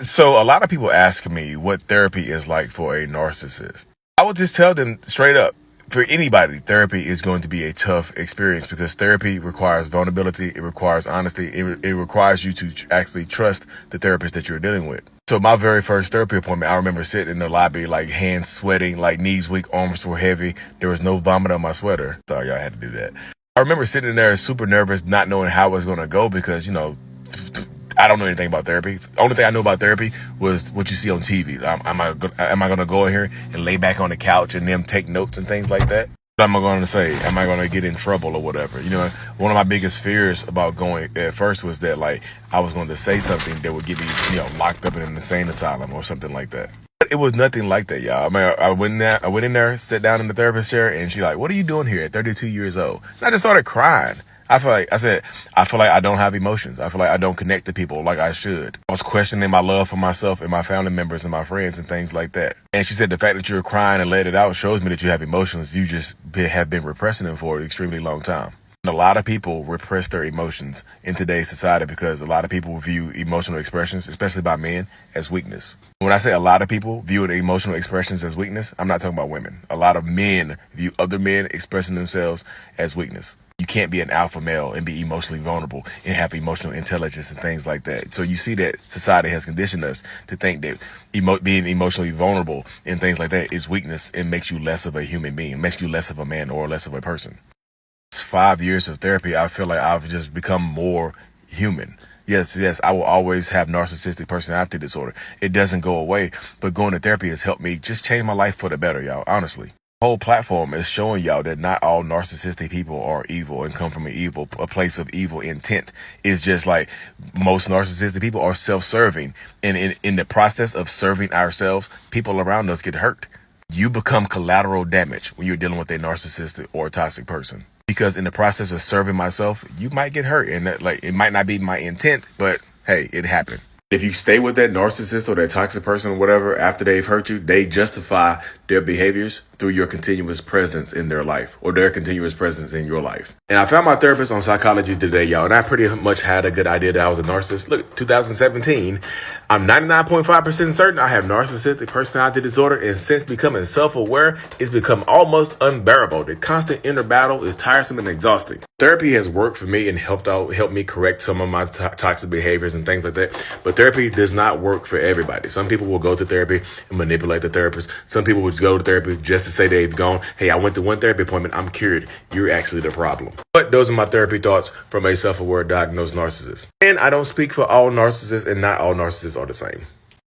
So a lot of people ask me what therapy is like for a narcissist. I would just tell them straight up, for anybody, therapy is going to be a tough experience because therapy requires vulnerability. It requires honesty. It requires you to actually trust the therapist that you're dealing with. So my very first therapy appointment, I remember sitting in the lobby, like hands sweating, like knees weak, arms were heavy. There was no vomit on my sweater. Sorry, I had to do that. I remember sitting there super nervous, not knowing how it was going to go because, I don't know anything about therapy. The only thing I knew about therapy was what you see on TV. Am I going to go in here and lay back on the couch and them take notes and things like that? What am I going to say? Am I going to get in trouble or whatever? One of my biggest fears about going at first was that like I was going to say something that would get me, locked up in an insane asylum or something like that. But it was nothing like that, y'all. I mean, I went in there, sat down in the therapist chair, and she like, "What are you doing here at 32 years old?" And I just started crying. I feel like I don't have emotions. I feel like I don't connect to people like I should. I was questioning my love for myself and my family members and my friends and things like that. And she said the fact that you're crying and let it out shows me that you have emotions. You just have been repressing them for an extremely long time. And a lot of people repress their emotions in today's society because a lot of people view emotional expressions, especially by men, as weakness. When I say a lot of people view emotional expressions as weakness, I'm not talking about women. A lot of men view other men expressing themselves as weakness. You can't be an alpha male and be emotionally vulnerable and have emotional intelligence and things like that. So you see that society has conditioned us to think that being emotionally vulnerable and things like that is weakness and makes you less of a human being, makes you less of a man or less of a person. It's 5 years of therapy. I feel like I've just become more human. Yes, I will always have narcissistic personality disorder. It doesn't go away, but going to therapy has helped me just change my life for the better, y'all, honestly. Whole platform is showing y'all that not all narcissistic people are evil and come from a place of evil intent. It's just like most narcissistic people are self-serving, and in the process of serving ourselves, people around us get hurt. You become collateral damage when you're dealing with a narcissistic or a toxic person, because in the process of serving myself, you might get hurt, and that, like, it might not be my intent, but hey, it happened. If you stay with that narcissist or that toxic person or whatever after they've hurt you, they justify their behaviors through your continuous presence in their life or their continuous presence in your life. And I found my therapist on Psychology Today, y'all, and I pretty much had a good idea that I was a narcissist. Look, 2017, I'm 99.5% certain I have narcissistic personality disorder, and since becoming self-aware, it's become almost unbearable. The constant inner battle is tiresome and exhausting. Therapy has worked for me and helped me correct some of my toxic behaviors and things like that. But therapy does not work for everybody. Some people will go to therapy and manipulate the therapist. Some people will go to therapy just to say they've gone, "Hey, I went to one therapy appointment. I'm cured." You're actually the problem. But those are my therapy thoughts from a self-aware diagnosed narcissist. And I don't speak for all narcissists, and not all narcissists are the same.